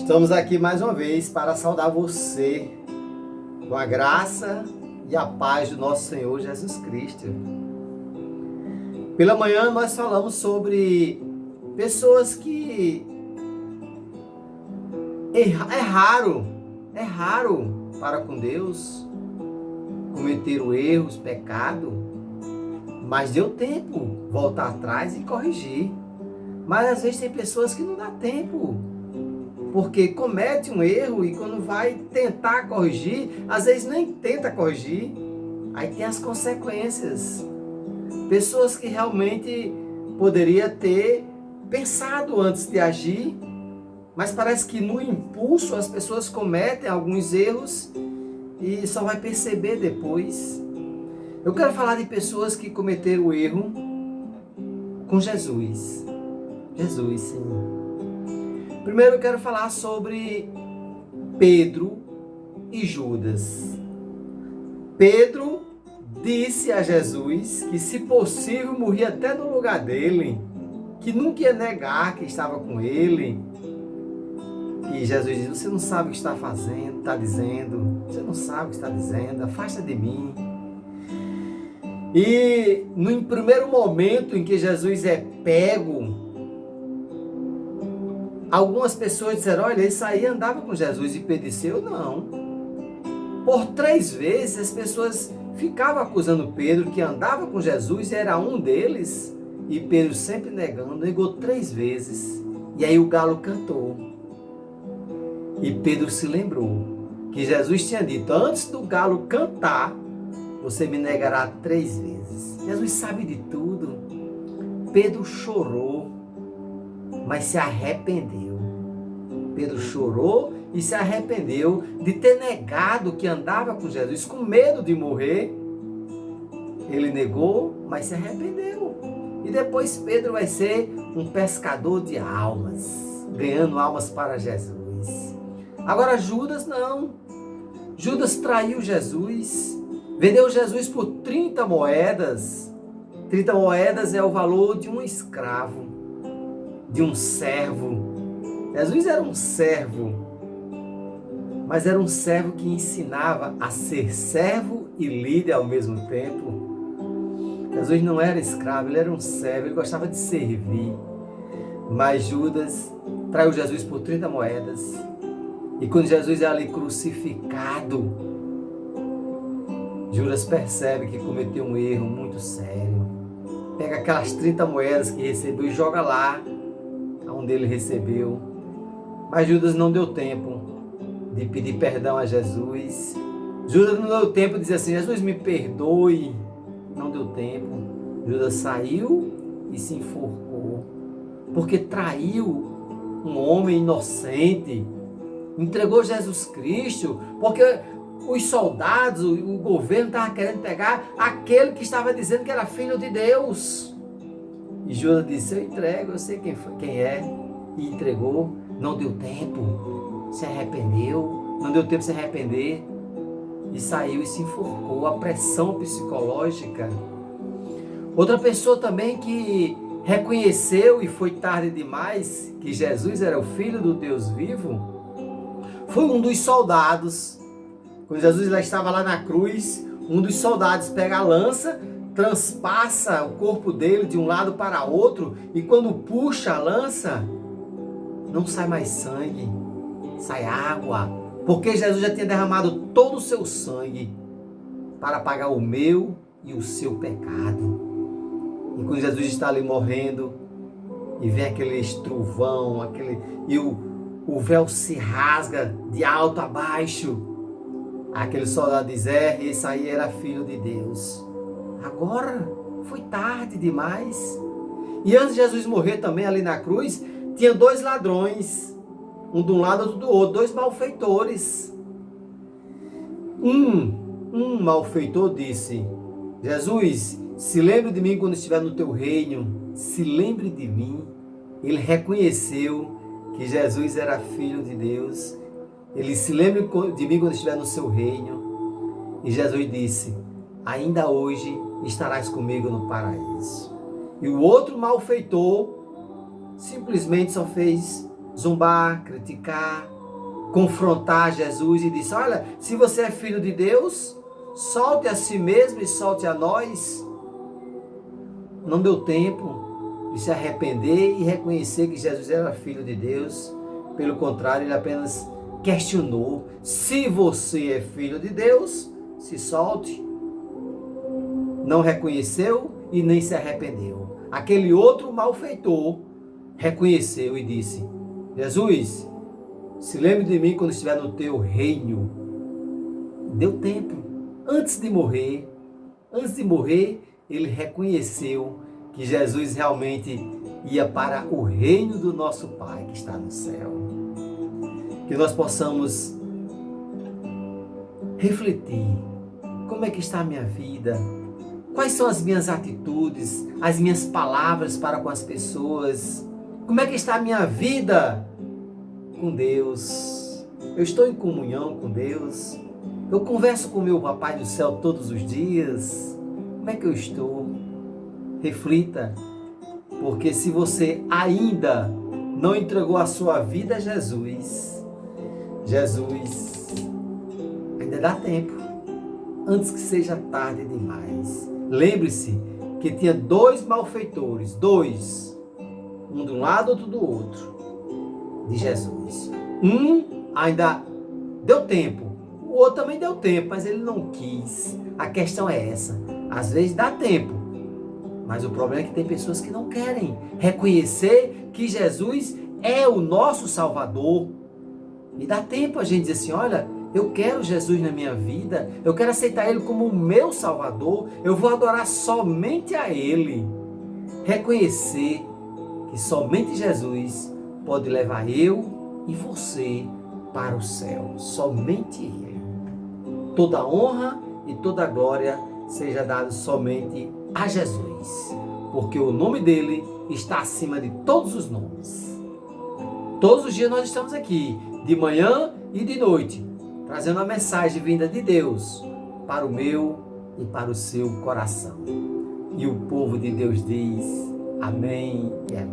Estamos aqui mais uma vez para saudar você com a graça e a paz do nosso Senhor Jesus Cristo. Pela manhã nós falamos sobre pessoas que é raro para com Deus, cometeram erros, pecado, mas deu tempo voltar atrás e corrigir. Mas às vezes tem pessoas que não dá tempo, porque comete um erro e quando vai tentar corrigir, às vezes nem tenta corrigir, aí tem as consequências. Pessoas que realmente poderia ter pensado antes de agir, mas parece que no impulso as pessoas cometem alguns erros e só vai perceber depois. Eu quero falar de pessoas que cometeram o erro com Jesus. Jesus, sim. Primeiro eu quero falar sobre Pedro e Judas. Pedro disse a Jesus que, se possível, morria até no lugar dele, que nunca ia negar que estava com ele. E Jesus disse: você não sabe o que está fazendo, está dizendo, você não sabe o que está dizendo, afasta de mim. E no primeiro momento em que Jesus é pego, algumas pessoas disseram: olha, isso aí andava com Jesus. E Pedro disse: eu não. Por 3 vezes as pessoas ficavam acusando Pedro que andava com Jesus e era um deles. E Pedro sempre negou 3 vezes. E aí o galo cantou. E Pedro se lembrou que Jesus tinha dito: antes do galo cantar, você me negará 3 vezes. Jesus sabe de tudo. Pedro chorou, mas se arrependeu. Pedro chorou e se arrependeu de ter negado que andava com Jesus, com medo de morrer. Ele negou, mas se arrependeu. E depois Pedro vai ser um pescador de almas, ganhando almas para Jesus. Agora Judas não. Judas traiu Jesus, vendeu Jesus por 30 moedas. 30 moedas é o valor de um escravo, de um servo. Jesus era um servo, mas era um servo que ensinava a ser servo e líder ao mesmo tempo. Jesus não era escravo, ele era um servo, ele gostava de servir. Mas Judas traiu Jesus por 30 moedas. E quando Jesus é ali crucificado, Judas percebe que cometeu um erro muito sério. Pega aquelas 30 moedas que recebeu e joga lá onde ele recebeu. Mas Judas não deu tempo de pedir perdão a Jesus. Judas não deu tempo de dizer assim: Jesus, me perdoe. Não deu tempo. Judas saiu e se enforcou, porque traiu um homem inocente. Entregou Jesus Cristo, porque os soldados, o governo estava querendo pegar aquele que estava dizendo que era filho de Deus. E Judas disse: eu entrego, eu sei quem é. E entregou. Não deu tempo, se arrependeu, não deu tempo de se arrepender, e saiu e se enforcou. A pressão psicológica. Outra pessoa também que reconheceu, e foi tarde demais, que Jesus era o Filho do Deus vivo, foi um dos soldados. Quando Jesus estava lá na cruz, um dos soldados pega a lança, transpassa o corpo dele de um lado para outro, e quando puxa a lança, não sai mais sangue, sai água, porque Jesus já tinha derramado todo o seu sangue para pagar o meu e o seu pecado. E quando Jesus está ali morrendo, e vem aquele trovão, e o véu se rasga de alto a baixo, aquele soldado diz: esse aí era filho de Deus. Agora foi tarde demais. E antes de Jesus morrer também ali na cruz, tinha 2 ladrões, um de um lado, outro do outro, 2 malfeitores. Um malfeitor disse: Jesus, se lembre de mim quando estiver no teu reino, se lembre de mim. Ele reconheceu que Jesus era filho de Deus. Ele se lembre de mim quando estiver no seu reino. E Jesus disse: ainda hoje estarás comigo no paraíso. E o outro malfeitor simplesmente só fez zombar, criticar, confrontar Jesus e disse: olha, se você é filho de Deus, solte a si mesmo e solte a nós. Não deu tempo de se arrepender e reconhecer que Jesus era filho de Deus. Pelo contrário, ele apenas questionou: se você é filho de Deus, se solte. Não reconheceu e nem se arrependeu. Aquele outro malfeitor reconheceu e disse: Jesus, se lembre de mim quando estiver no teu reino. Deu tempo. Antes de morrer, ele reconheceu que Jesus realmente ia para o reino do nosso Pai que está no céu. Que nós possamos refletir: como é que está a minha vida? Quais são as minhas atitudes, as minhas palavras para com as pessoas? Como é que está a minha vida com Deus? Eu estou em comunhão com Deus? Eu converso com o meu Papai do céu todos os dias? Como é que eu estou? Reflita, porque se você ainda não entregou a sua vida a Jesus, ainda dá tempo, antes que seja tarde demais. Lembre-se que tinha 2 malfeitores, 2, um de um lado, outro do outro, de Jesus. Um ainda deu tempo, o outro também deu tempo, mas ele não quis. A questão é essa: às vezes dá tempo, mas o problema é que tem pessoas que não querem reconhecer que Jesus é o nosso Salvador. E dá tempo a gente dizer assim: olha, eu quero Jesus na minha vida, eu quero aceitar Ele como o meu Salvador, eu vou adorar somente a Ele. Reconhecer que somente Jesus pode levar eu e você para o céu, somente Ele. Toda honra e toda glória seja dada somente a Jesus, porque o nome dele está acima de todos os nomes. Todos os dias nós estamos aqui, de manhã e de noite, trazendo a mensagem vinda de Deus para o meu e para o seu coração. E o povo de Deus diz: amém e amém.